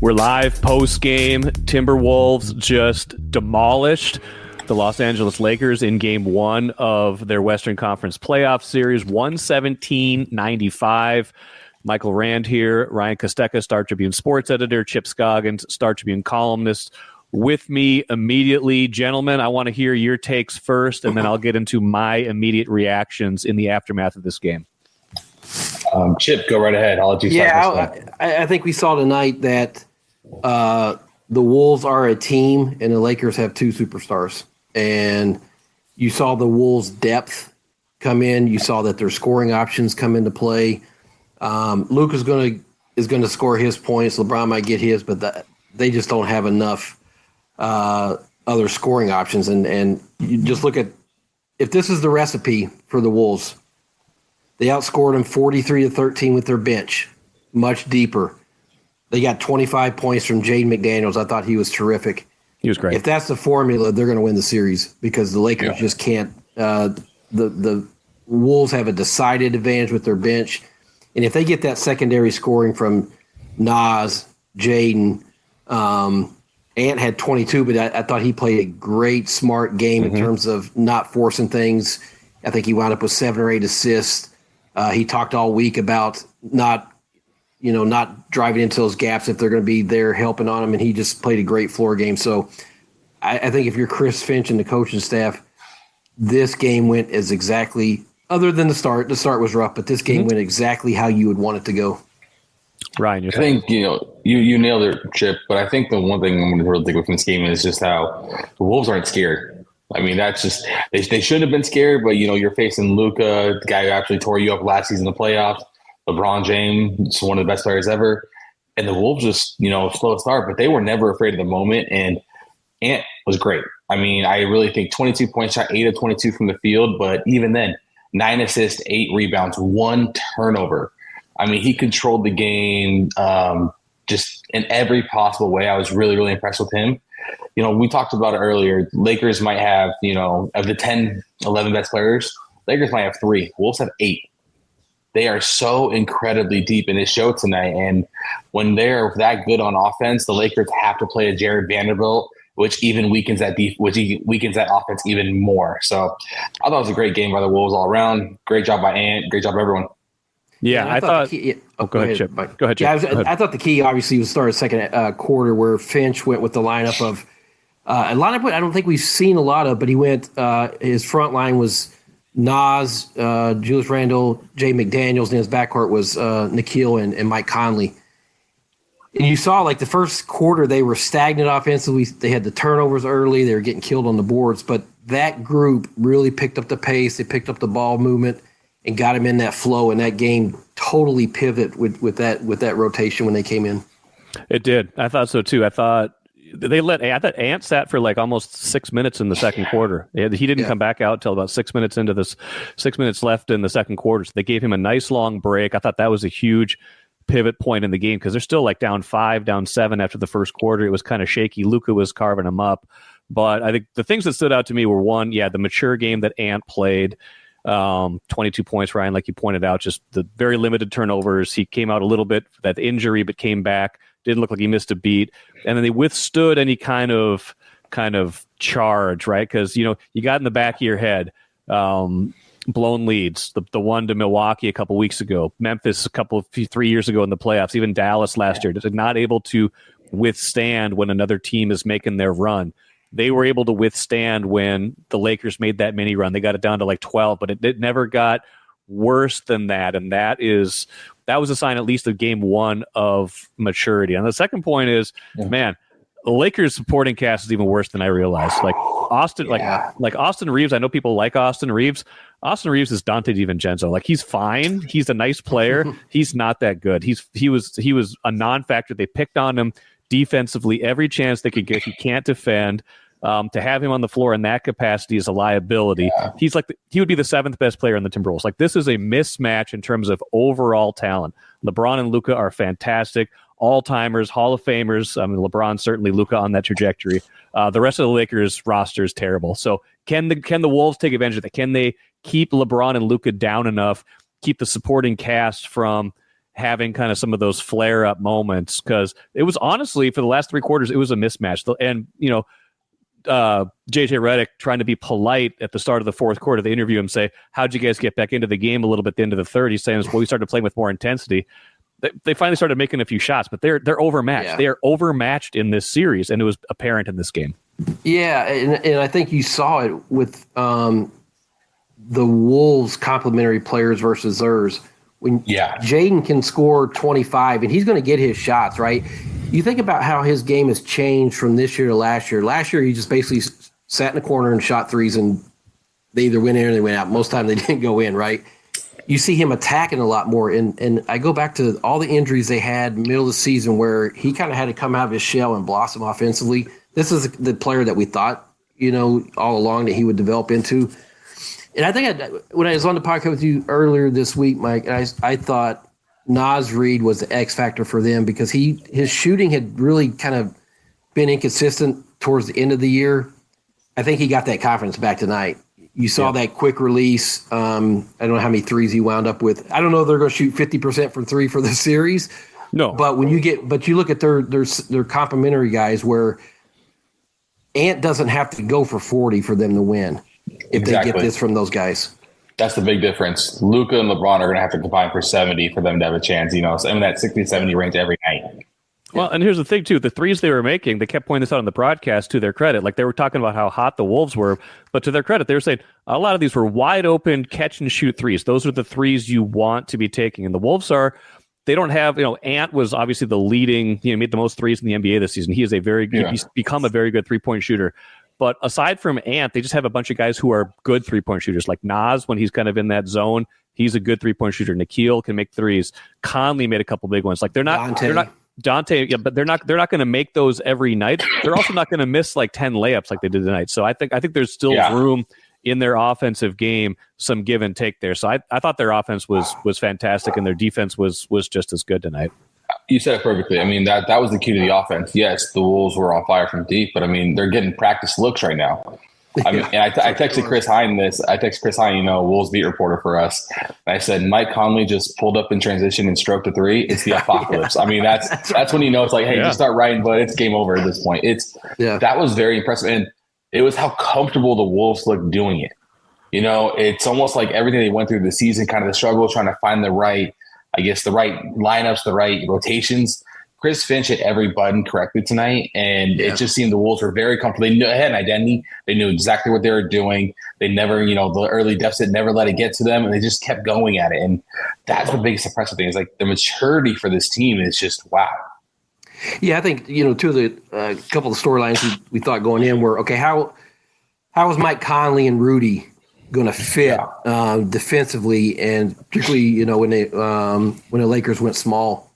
We're live post-game. Timberwolves just demolished the Los Angeles Lakers in Game 1 of their Western Conference playoff series, 117-95. Michael Rand here, Ryan Kostecka, Star Tribune sports editor, Chip Scoggins, Star Tribune columnist, with me immediately. Gentlemen, I want to hear your takes first, and then I'll get into my immediate reactions in the aftermath of this game. Chip, go right ahead. I'll let you start. I think we saw tonight that the Wolves are a team, and the Lakers have two superstars. And you saw the Wolves' depth come in. You saw that their scoring options come into play. Luke is going to score his points. LeBron might get his, but they just don't have enough other scoring options. And you just look at, if this is the recipe for the Wolves, they outscored them 43-13 with their bench, much deeper. They got 25 points from Jaden McDaniels. I thought he was terrific. He was great. If that's the formula, they're going to win the series because the Lakers just can't. The Wolves have a decided advantage with their bench. And if they get that secondary scoring from Nas, Jaden, Ant had 22, but I thought he played a great, smart game in terms of not forcing things. I think he wound up with 7 or 8 assists. He talked all week about not driving into those gaps if they're going to be there helping on him, and he just played a great floor game. So I think if you're Chris Finch and the coaching staff, this game went as exactly, other than the start was rough, but this game went exactly how you would want it to go. Ryan, I think, you nailed it, Chip, but I think the one thing I'm going to really take away from this game is just how the Wolves aren't scared. I mean, that's just they shouldn't have been scared, but you're facing Luka, the guy who actually tore you up last season in the playoffs. LeBron James, one of the best players ever, and the Wolves just slow start, but they were never afraid of the moment. And Ant was great. I mean, I really think 22 points, shot 8 of 22 from the field, but even then, 9 assists, 8 rebounds, 1 turnover. I mean, he controlled the game just in every possible way. I was really, really impressed with him. We talked about it earlier. Lakers might have, of the 10, 11 best players, Lakers might have 3. Wolves have 8. They are so incredibly deep in this show tonight. And when they're that good on offense, the Lakers have to play a Jared Vanderbilt, which even weakens that offense even more. So I thought it was a great game by the Wolves all around. Great job by Ant. Great job by everyone. Yeah, I thought. Go ahead, Chip. Go ahead, Chip. Yeah, I thought the key obviously was start second quarter where Finch went with the lineup of a lineup I don't think we've seen a lot of, but he went. His front line was Nas, Julius Randle, Jay McDaniels, and his backcourt was Nikhil and Mike Conley. And you saw the first quarter they were stagnant offensively. They had the turnovers early. They were getting killed on the boards, but that group really picked up the pace. They picked up the ball movement and got him in that flow, and that game totally pivoted with that rotation when they came in. It did. I thought so too. I thought Ant sat for almost 6 minutes in the second quarter. He didn't come back out till about 6 minutes into this, 6 minutes left in the second quarter. So they gave him a nice long break. I thought that was a huge pivot point in the game because they're still down 5, down 7 after the first quarter. It was kind of shaky. Luka was carving them up. But I think the things that stood out to me were, one, the mature game that Ant played. 22 points, Ryan, like you pointed out, just the very limited turnovers. He came out a little bit for that injury, but came back. Didn't look like he missed a beat. And then they withstood any kind of charge, right? Because, you got in the back of your head, blown leads, the one to Milwaukee a couple weeks ago, Memphis 3 years ago in the playoffs, even Dallas last year, just not able to withstand when another team is making their run. They were able to withstand when the Lakers made that mini run. They got it down to 12, but it never got worse than that. And that was a sign, at least, of game 1 of maturity. And the second point is, man, the Lakers supporting cast is even worse than I realized. Austin Reeves. I know people like Austin Reeves. Austin Reeves is Dante DiVincenzo. He's fine. He's a nice player. He's not that good. He was a non-factor. They picked on him defensively every chance they could get. He can't defend. To have him on the floor in that capacity is a liability. He's he would be the 7th best player in the Timberwolves. This is a mismatch in terms of overall talent. LeBron and Luka are fantastic, all-timers, Hall of Famers. I mean, LeBron certainly, Luka on that trajectory. The rest of the Lakers roster is terrible. So can the Wolves take advantage of that? Can they keep LeBron and Luka down enough, keep the supporting cast from having kind of some of those flare-up moments, because it was honestly, for the last three quarters, it was a mismatch. And, JJ Redick trying to be polite at the start of the fourth quarter, they interview him, say, how'd you guys get back into the game a little bit at the end of the third? He's saying, well, we started playing with more intensity. They finally started making a few shots, but they're overmatched. Yeah. They are overmatched in this series, and it was apparent in this game. Yeah, and I think you saw it with the Wolves' complementary players versus theirs. When Jaden can score 25, and he's going to get his shots, right? You think about how his game has changed from this year to last year. Last year, he just basically sat in the corner and shot threes, and they either went in or they went out. Most of the time, they didn't go in, right? You see him attacking a lot more. And I go back to all the injuries they had middle of the season where he kind of had to come out of his shell and blossom offensively. This is the player that we thought, all along that he would develop into. And I think when I was on the podcast with you earlier this week, Mike, I thought Naz Reid was the X factor for them because his shooting had really kind of been inconsistent towards the end of the year. I think he got that confidence back tonight. You saw that quick release. I don't know how many threes he wound up with. I don't know if they're going to shoot 50% from three for the series. No, but you look at their complementary guys where Ant doesn't have to go for 40 for them to win if they get this from those guys. That's the big difference. Luka and LeBron are going to have to combine for 70 for them to have a chance. So in that 60, 70 range every night. Well, and here's the thing, too. The threes they were making, they kept pointing this out on the broadcast to their credit. Like, they were talking about how hot the Wolves were, but to their credit, they were saying a lot of these were wide open catch-and-shoot threes. Those are the threes you want to be taking. And the Wolves they don't have, Ant was obviously the leading, made the most threes in the NBA this season. He is he's become a very good three-point shooter. But aside from Ant, they just have a bunch of guys who are good three-point shooters. Like Naz, when he's kind of in that zone, he's a good three-point shooter. Nikhil can make threes. Conley made a couple big ones. Like they're not Dante, but they're not going to make those every night. They're also not going to miss like 10 layups like they did tonight. So I think there's still room in their offensive game, some give and take there. So I thought their offense was fantastic, and their defense was just as good tonight. You said it perfectly. I mean, that was the key to the offense. Yes, the Wolves were on fire from deep, but I mean, they're getting practice looks right now. I mean, and I texted Chris Hine this. I texted Chris Hine, Wolves beat reporter for us. And I said, Mike Conley just pulled up in transition and stroked a three. It's the apocalypse. I mean, that's when it's like, hey, just start writing, but it's game over at this point. That was very impressive, and it was how comfortable the Wolves looked doing it. It's almost like everything they went through the season, kind of the struggle, trying to find the right lineups, the right rotations. Chris Finch hit every button correctly tonight, and it just seemed the Wolves were very comfortable. They had an identity. They knew exactly what they were doing. They never, the early deficit never let it get to them, and they just kept going at it. And that's the biggest impressive thing is like the maturity for this team is just wow. Yeah, I think, two of the couple of the storylines we thought going in were, okay, how was Mike Conley and Rudy going to fit defensively, and particularly, when the Lakers went small?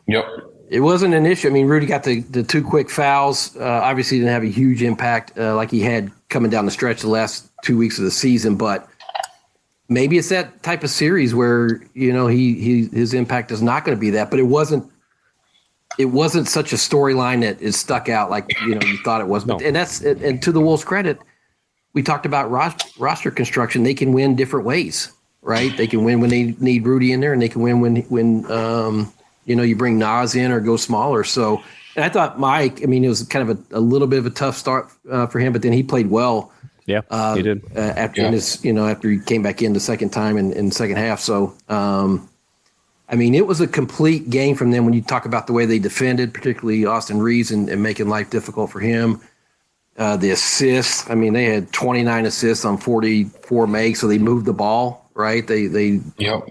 Yep. It wasn't an issue. I mean, Rudy got the two quick fouls. Obviously didn't have a huge impact like he had coming down the stretch the last 2 weeks of the season, but maybe it's that type of series where, his impact is not going to be that, but it wasn't such a storyline that is stuck out like, you thought it was. But, and to the Wolves' credit, we talked about roster construction. They can win different ways, right? They can win when they need Rudy in there, and they can win when you bring Naz in or go smaller. So, and I thought Mike, it was kind of a little bit of a tough start for him, but then he played well. Yeah, he did. After he came back in the second time in the second half. So, it was a complete game from them when you talk about the way they defended, particularly Austin Reeves and making life difficult for him. The assists, they had 29 assists on 44 makes, so they moved the ball, right? It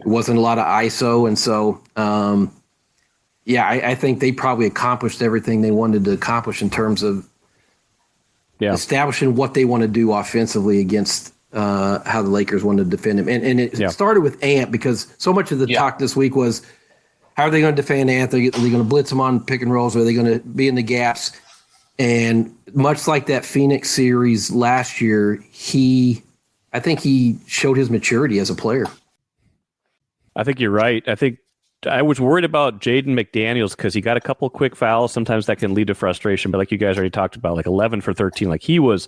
wasn't a lot of ISO, and so I think they probably accomplished everything they wanted to accomplish in terms of establishing what they want to do offensively against how the Lakers wanted to defend him. And it started with Ant, because so much of the talk this week was, how are they going to defend Ant? Are they going to blitz him on pick and rolls? Are they going to be in the gaps? And much like that Phoenix series last year, I think he showed his maturity as a player. I think you're right. I think I was worried about Jaden McDaniels because he got a couple quick fouls. Sometimes that can lead to frustration, but like you guys already talked about, like 11 for 13, like he was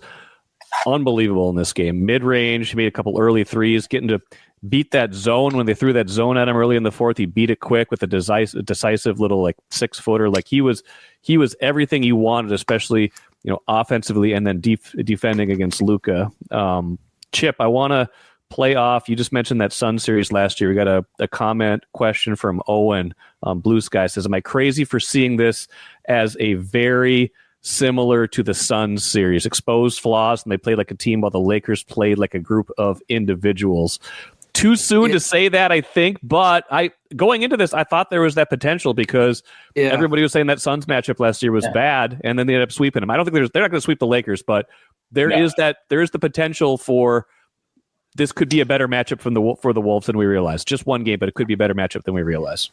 unbelievable in this game. Mid-range, he made a couple early threes, getting to beat that zone when they threw that zone at him early in the fourth. He beat it quick with a decisive little like 6-footer. Like he was everything you wanted, especially offensively and then defending against Luka. Chip, I want to play off. You just mentioned that Sun series last year. We got a comment question from Owen. Blue Sky says, "Am I crazy for seeing this as a very similar to the Suns series? Exposed flaws and they played like a team while the Lakers played like a group of individuals." Too soon to say that, I think, but going into this, I thought there was that potential because everybody was saying that Suns matchup last year was bad, and then they ended up sweeping them. I don't think they're not going to sweep the Lakers, but there is the potential for this could be a better matchup for the Wolves than we realize. Just one game, but it could be a better matchup than we realize.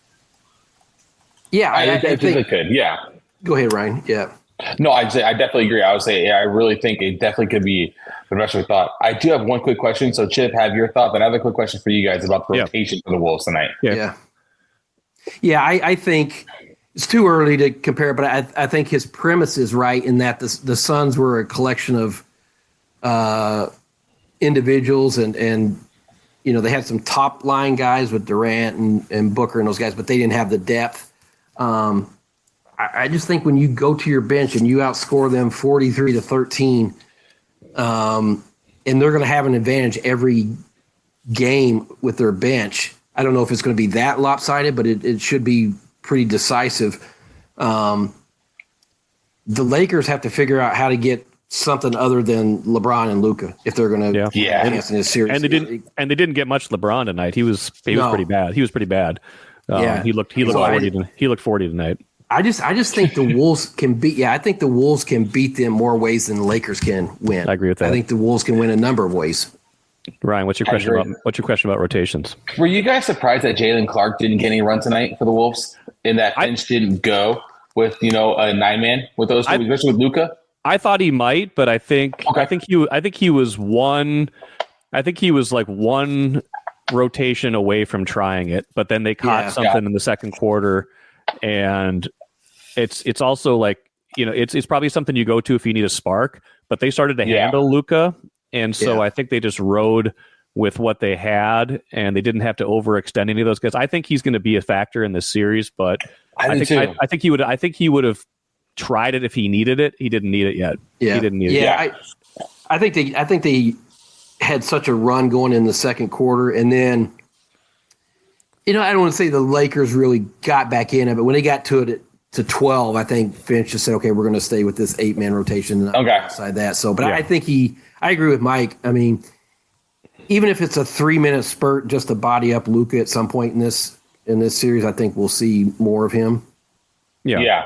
Yeah, I think it could. Yeah. Go ahead, Ryan. Yeah. No, I definitely agree. I would say, I really think it definitely could be the best we thought. I do have one quick question. So, Chip, have your thought, but I have a quick question for you guys about the rotation for the Wolves tonight. Yeah. I think it's too early to compare, but I think his premise is right in that the Suns were a collection of individuals and they had some top line guys with Durant and Booker and those guys, but they didn't have the depth. I just think when you go to your bench and you outscore them 43-13, and they're going to have an advantage every game with their bench. I don't know if it's going to be that lopsided, but it should be pretty decisive. The Lakers have to figure out how to get something other than LeBron and Luka if they're going to advance in this series. And they didn't get much LeBron tonight. He was pretty bad. He was pretty bad. He looked 40 tonight. I just think the Wolves can beat. Yeah, I think the Wolves can beat them more ways than the Lakers can win. I agree with that. I think the Wolves can win a number of ways. Ryan, what's your question about rotations? Were you guys surprised that Jalen Clark didn't get any run tonight for the Wolves, and that Finch didn't go with a 9-man with those two, especially with Luka? I thought he might, but I think he was one rotation away from trying it, but then they caught something in the second quarter, and it's also like it's probably something you go to if you need a spark. But they started to handle Luka, and so I think they just rode with what they had, and they didn't have to overextend any of those guys. I think he's going to be a factor in this series, but I think he would have tried it if he needed it. He didn't need it yet. Yeah. He didn't need it. Yeah, I think they had such a run going in the second quarter, and then I don't want to say the Lakers really got back in it, but when they got to it to 12, I think Finch just said, "Okay, we're going to stay with this 8-man rotation." Outside that, I think I agree with Mike. I mean, even if it's a 3-minute spurt just to body up Luka at some point in this series, I think we'll see more of him. Yeah.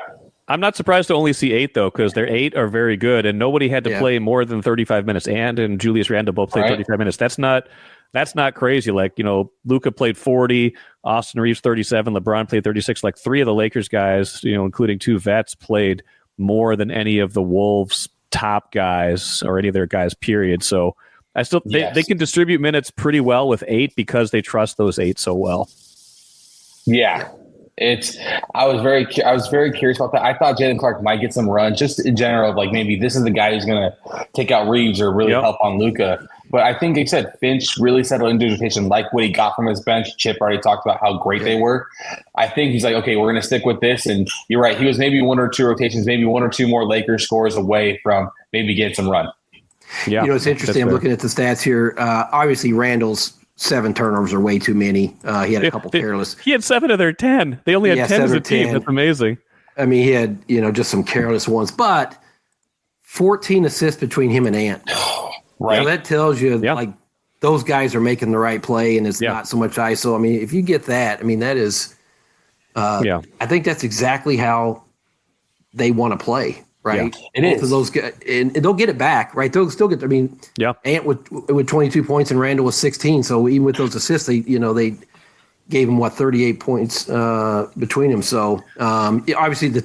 I'm not surprised to only see 8 though, because their 8 are very good, and nobody had to play more than 35 minutes. And Julius Randle both played 35 minutes. That's not crazy. Like Luka played 40, Austin Reeves 37, LeBron played 36. Like 3 of the Lakers guys, including 2 vets, played more than any of the Wolves' top guys or any of their guys. Period. So I still they can distribute minutes pretty well with 8 because they trust those 8 so well. Yeah. I was very curious about that. I thought Jalen Clark might get some run just in general, like maybe this is the guy who's going to take out Reeves or really help on Luka. But I think, like I said, Finch really settled into rotation, like what he got from his bench. Chip already talked about how great they were. I think he's like, okay, we're going to stick with this. And you're right. He was maybe 1 or 2 rotations, maybe 1 or 2 more Lakers scores away from maybe getting some run. Yeah, it's interesting. I'm looking at the stats here. Obviously, Randall's 7 turnovers are way too many. He had a couple careless. He had 7 of their 10. They only had 10 as a team. That's amazing. I mean, he had just some careless ones, but 14 assists between him and Ant. Right. So that tells you like those guys are making the right play, and it's not so much ISO. I mean, if you get that, I mean that is. I think that's exactly how they want to play. Right, it is. Both of those guys, and they'll get it back. Right, they'll still get. I mean, Ant with 22 points and Randall with 16. So even with those assists, they gave him 38 points between them. So obviously his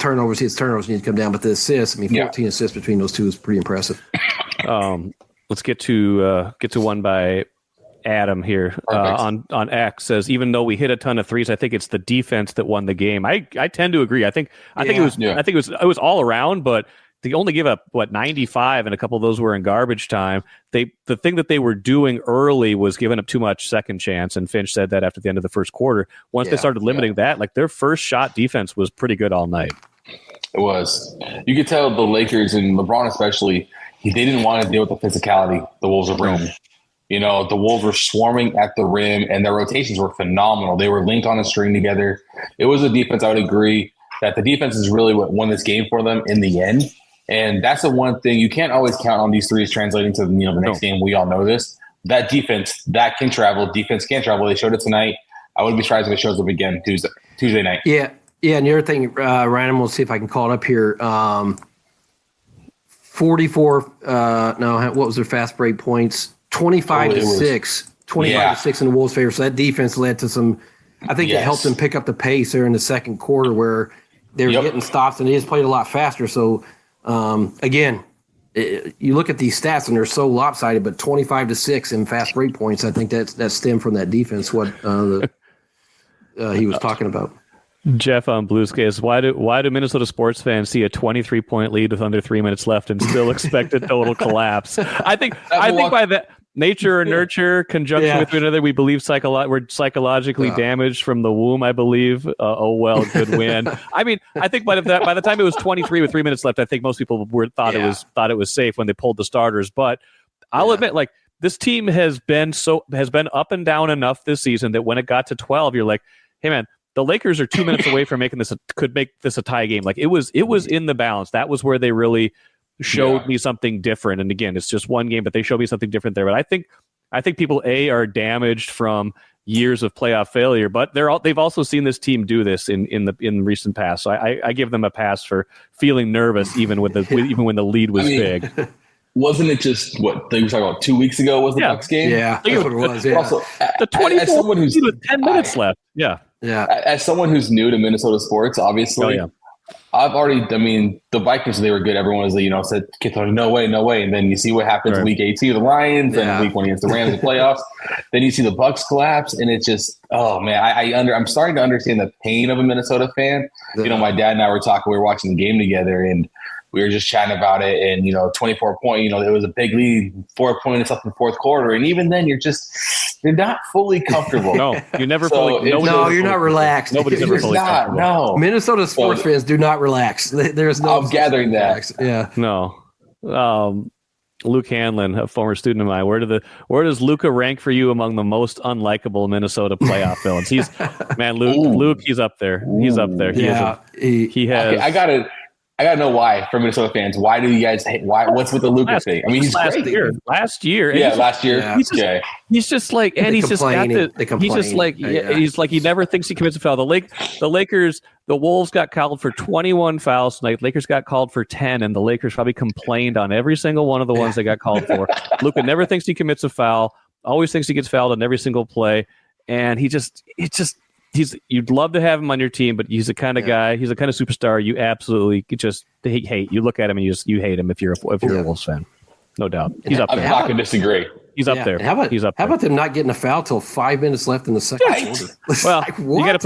turnovers need to come down, but the assists, 14 assists between those two is pretty impressive. Let's get to one by Adam here on X. Says, even though we hit a ton of threes, I think it's the defense that won the game. I tend to agree. I think it was all around, but they only give up 95, and a couple of those were in garbage time. The thing that they were doing early was giving up too much second chance, and Finch said that after the end of the first quarter. Once they started limiting that, like their first shot defense was pretty good all night. It was. You could tell the Lakers and LeBron especially, they didn't want to deal with the physicality the Wolves were bringing. You know, the Wolves were swarming at the rim, and their rotations were phenomenal. They were linked on a string together. It was a defense, I would agree, that the defense is really what won this game for them in the end. And that's the one thing. You can't always count on these threes translating to the next game. We all know this. That defense, that can travel. Defense can travel. They showed it tonight. I wouldn't be surprised if it shows up again Tuesday night. Yeah. Yeah, and the other thing, Ryan, we'll see if I can call it up here. 44, what was their fast break points? 25 to 6. 25 to 6 in the Wolves' favor. So that defense led to some, I think it helped them pick up the pace there in the second quarter where they were getting stops, and they just played a lot faster. So, again, you look at these stats, and they're so lopsided, but 25 to 6 in fast break points, I think that stemmed from that defense, what he was talking about. Jeff on Blue Skies, why do Minnesota sports fans see a 23-point lead with under 3 minutes left and still expect a total collapse? I think by that nature or nurture conjunction with one another, we believe we're psychologically damaged from the womb. I believe. Good win. I mean, I think by the time it was 23 with 3 minutes left, I think most people thought it was safe when they pulled the starters. But I'll admit, like this team has been up and down enough this season that when it got to 12, you're like, hey man. The Lakers are 2 minutes away from could make this a tie game. Like it was in the balance. That was where they really showed me something different. And again, it's just one game, but they showed me something different there. But I think people are damaged from years of playoff failure, but they've also seen this team do this in recent past. So I give them a pass for feeling nervous even when the lead was big. Wasn't it just what they were talking about 2 weeks ago? Was the Bucks game? Yeah, that's what it was. Yeah. Also, the 24 with 10 minutes left. Yeah. Yeah. As someone who's new to Minnesota sports, obviously, the Vikings, they were good. Everyone was, said, no way. And then you see what happens week 18 with the Lions and week 1 against the Rams in the playoffs. Then you see the Bucks collapse, and it's just, oh man, I'm starting to understand the pain of a Minnesota fan. Yeah. My dad and I were talking, we were watching the game together, and we were just chatting about it, and 24 point. It was a big lead, 4 points up in the fourth quarter, and even then, you're not fully comfortable. No, you're never you're not relaxed. Nobody's ever fully comfortable. No, Minnesota sports fans do not relax. There's no. I'm gathering that. Yeah. No. Luke Hanlon, a former student of mine. Where does Luka rank for you among the most unlikable Minnesota playoff villains? Luke. He's up there. He's up there. He has. Okay, I gotta know why for Minnesota fans. Why do you guys hate? What's with the Luka thing? I mean, he's last great. Year. Last year. Yeah. He's just like, and he's just got he's just like, he's like, he never thinks he commits a foul. The Lakers, the Wolves got called for 21 fouls tonight. Lakers got called for 10, and the Lakers probably complained on every single one of the ones they got called for. Luka never thinks he commits a foul. Always thinks he gets fouled on every single play, and you'd love to have him on your team, but he's the kind of guy. He's the kind of superstar you absolutely just hate. You look at him and you hate him if you're a Wolves fan, no doubt. He's up there. I'm not going to disagree. He's up there. How about them not getting a foul till 5 minutes left in the second quarter? Well, you got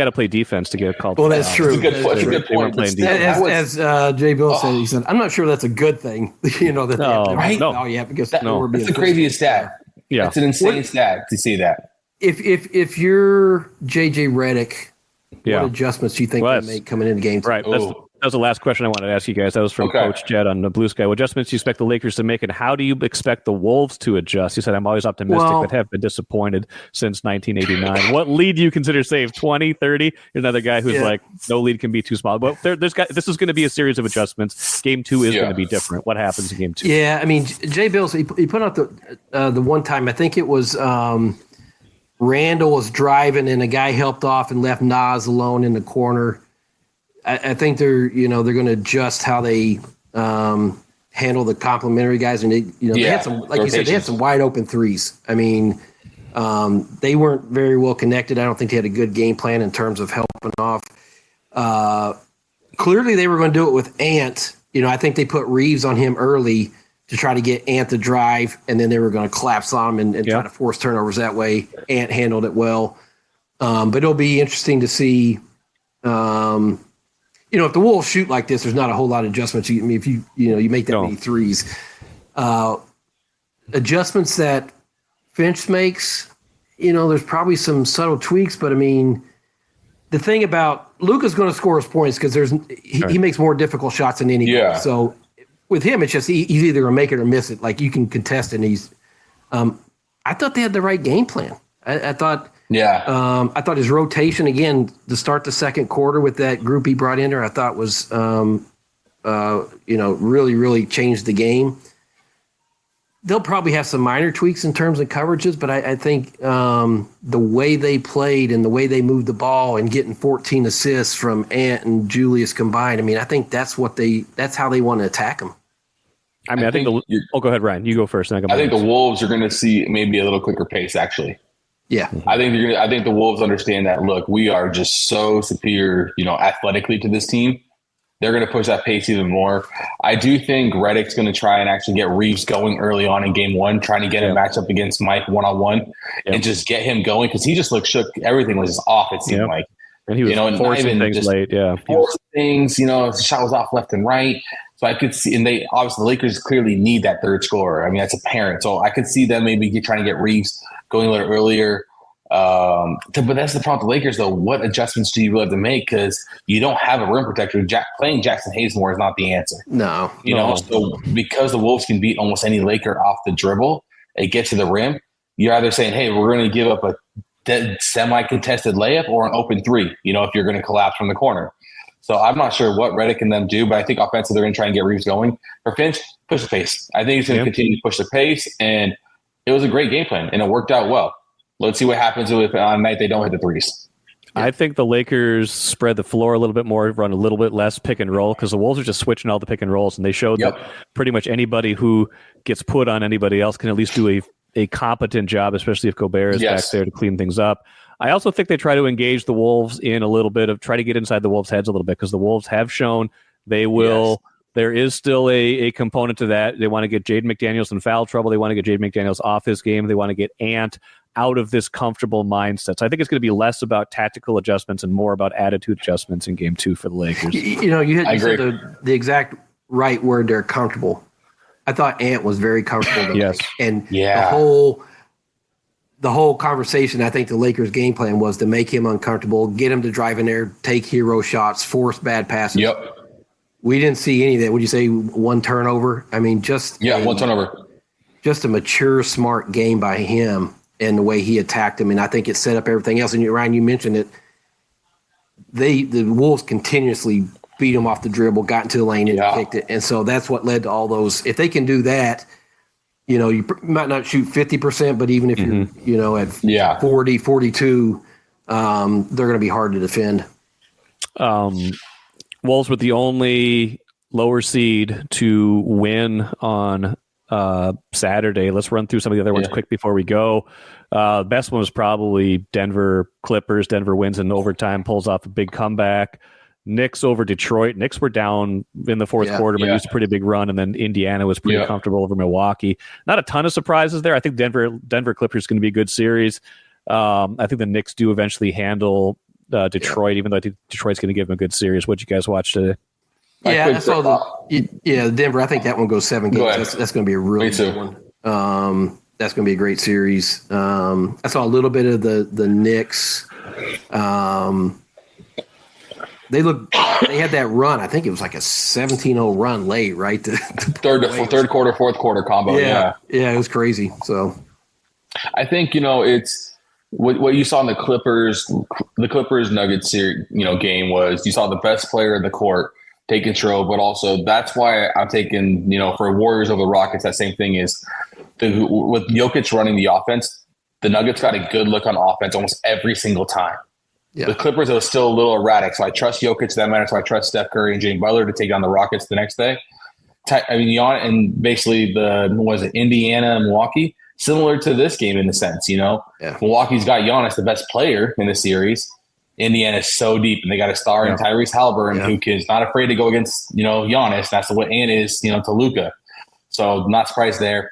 to play defense to get called. Well, that's true. That's a good point. As Jay Bill said, he said, "I'm not sure that's a good thing." That because it's the craziest stat. Yeah, it's an insane stat to see that. If you're JJ Redick, what adjustments do you think they make coming into games? Right. That was the last question I wanted to ask you guys. That was from Coach Jed on the Blue Sky. What adjustments do you expect the Lakers to make, and how do you expect the Wolves to adjust? He said, I'm always optimistic, but have been disappointed since 1989. What lead do you consider safe? 20, 30? You're another guy who's like, no lead can be too small. But this is going to be a series of adjustments. Game 2 is going to be different. What happens in Game 2? Yeah, I mean, Jay Bills, he put out the one time, I think it was Randall was driving and a guy helped off and left Nas alone in the corner. I think they're going to adjust how they handle the complimentary guys, and they had some, like you said, they had some wide open threes. I mean, they weren't very well connected. I don't think they had a good game plan in terms of helping off. Clearly, they were going to do it with Ant. I think they put Reeves on him early to try to get Ant to drive, and then they were going to collapse on him and try to force turnovers that way. Ant handled it well, but it'll be interesting to see. if the Wolves shoot like this, there's not a whole lot of adjustments. If you make that many threes, adjustments that Finch makes, there's probably some subtle tweaks, but I mean, the thing about Luka's going to score his points because he makes more difficult shots than anybody. Yeah. So with him, it's just he's either going to make it or miss it. Like you can contest it. And I thought they had the right game plan. I thought. Yeah. I thought his rotation again to start the second quarter with that group he brought in there, I thought was, really, really changed the game. They'll probably have some minor tweaks in terms of coverages, but I think the way they played and the way they moved the ball and getting 14 assists from Ant and Julius combined, I mean, I think that's how they want to attack them. I mean, I think go ahead, Ryan. You go first. I think the Wolves are going to see maybe a little quicker pace, actually. Yeah, I think the Wolves understand that. Look, we are just so superior, athletically to this team. They're going to push that pace even more. I do think Redick's going to try and actually get Reeves going early on in game one, trying to get him matched up against Mike one-on-one and just get him going because he just looked shook. Everything was just off, it seemed like. And he was forcing things late, forcing things, the shot was off left and right. So I could see, and the Lakers clearly need that third scorer. I mean, that's apparent. So I could see them maybe trying to get Reeves going a little earlier. But that's the problem with the Lakers, though. What adjustments do you really have to make? Because you don't have a rim protector. Playing Jackson Hayesmore is not the answer. No. So because the Wolves can beat almost any Laker off the dribble, it gets to the rim, you're either saying, hey, we're going to give up a dead semi-contested layup or an open three, if you're going to collapse from the corner. So I'm not sure what Redick and them do, but I think offensively they're going to try and get Reeves going. For Finch, push the pace. I think he's going to continue to push the pace, and it was a great game plan, and it worked out well. Let's see what happens if on night they don't hit the threes. I think the Lakers spread the floor a little bit more, run a little bit less pick and roll because the Wolves are just switching all the pick and rolls, and they showed that pretty much anybody who gets put on anybody else can at least do a competent job, especially if Gobert is back there to clean things up. I also think they try to engage the Wolves in a little bit of try to get inside the Wolves' heads a little bit because the Wolves have shown they will. Yes. There is still a component to that. They want to get Jaden McDaniels in foul trouble. They want to get Jaden McDaniels off his game. They want to get Ant out of this comfortable mindset. So I think it's going to be less about tactical adjustments and more about attitude adjustments in game 2 for the Lakers. You said the exact right word there, comfortable. I thought Ant was very comfortable. Yes. And the whole conversation, I think the Lakers' game plan was to make him uncomfortable, get him to drive in there, take hero shots, force bad passes. Yep. We didn't see any of that. Would you say one turnover? I mean, one turnover. Just a mature, smart game by him and the way he attacked him. And I think it set up everything else. And Ryan, you mentioned it. The Wolves continuously beat him off the dribble, got into the lane and kicked it. And so that's what led to all those. If they can do that, you might not shoot 50%, but even if you're, at 40, 42, they're going to be hard to defend. Wolves were the only lower seed to win on Saturday. Let's run through some of the other ones quick before we go. The best one was probably Denver Clippers. Denver wins in overtime, pulls off a big comeback. Knicks over Detroit. Knicks were down in the fourth quarter, but used a pretty big run, and then Indiana was pretty comfortable over Milwaukee. Not a ton of surprises there. I think Denver Clippers is going to be a good series. I think the Knicks do eventually handle Detroit, even though I think Detroit's going to give them a good series. What'd you guys watch today? Yeah, I saw Denver. I think that one goes 7 games. That's going to be a really good one. That's going to be a great series. I saw a little bit of the Knicks. They had that run. I think it was like a 17-0 run late, right? Third quarter, fourth quarter combo. Yeah, it was crazy. So I think it's what you saw in the Clippers Nuggets series, game was you saw the best player in the court take control, but also that's why I'm taking for Warriors over the Rockets. That same thing is with Jokic running the offense, the Nuggets got a good look on offense almost every single time. Yeah. The Clippers are still a little erratic, so I trust Jokic that matter. So I trust Steph Curry and Jimmy Butler to take down the Rockets the next day. And basically Indiana and Milwaukee, similar to this game in a sense. Milwaukee's got Giannis, the best player in the series. Indiana's so deep, and they got a star in Tyrese Halliburton, who is not afraid to go against Giannis. That's what Ant is to Luka. So not surprised there.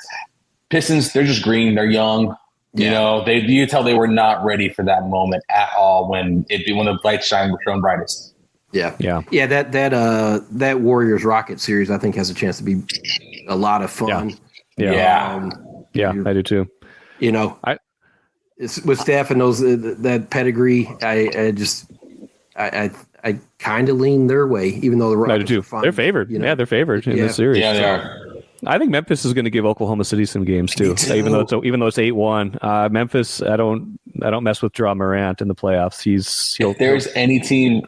Pistons, they're just green. They're young. You could tell they were not ready for that moment at all when the lights shone brightest. Yeah. Yeah. That Warriors Rocket series, I think, has a chance to be a lot of fun. Yeah. I do too. You know, with Steph and that pedigree, I kind of lean their way, even though the Rockets are fun. They're favored. You know? They're favored in this series. Yeah, they are. I think Memphis is going to give Oklahoma City some games too. Even though it's 8-1. Memphis, I don't mess with Ja Morant in the playoffs. If there's any team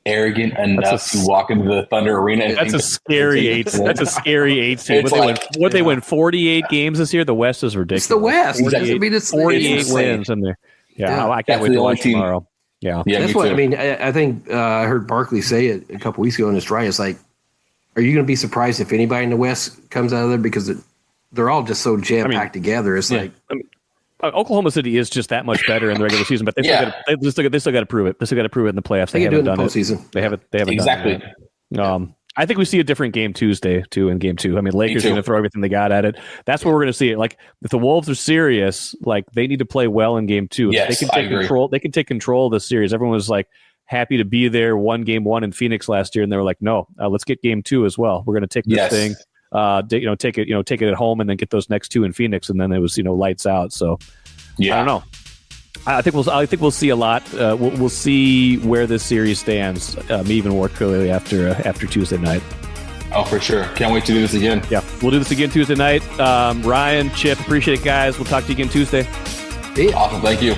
arrogant enough to walk into the Thunder Arena, that's a scary 8 team. They win 48 games this year. The West is ridiculous. It's the West. 48 wins in there. Yeah, I can't wait to watch tomorrow. Yeah, that's what I mean. I think I heard Barkley say it a couple weeks ago in his try. It's like, are you going to be surprised if anybody in the West comes out of there, because they're all just so jam packed together? It's like Oklahoma City is just that much better in the regular season, but they still got to prove it. They still got to prove it in the playoffs. They haven't done it. Postseason. They haven't exactly done it. I think we see a different game Tuesday too. In game 2, I mean, Lakers are going to throw everything they got at it. That's what we're going to see. Like, if the Wolves are serious, like, they need to play well in game 2. Yes, they can take control. They can take control of the series. Everyone was like happy to be there. Won game 1 in Phoenix last year, and they were like, no, let's get game 2 as well. We're going to take this thing, take it at home, and then get those next 2 in Phoenix, and then it was lights out. So I don't know. I think we'll see a lot. We'll see where this series stands even more clearly after Tuesday night. Oh, for sure. Can't wait to do this again. Yeah, we'll do this again Tuesday night. Ryan, Chip, appreciate it, guys. We'll talk to you again Tuesday. Awesome. Thank you.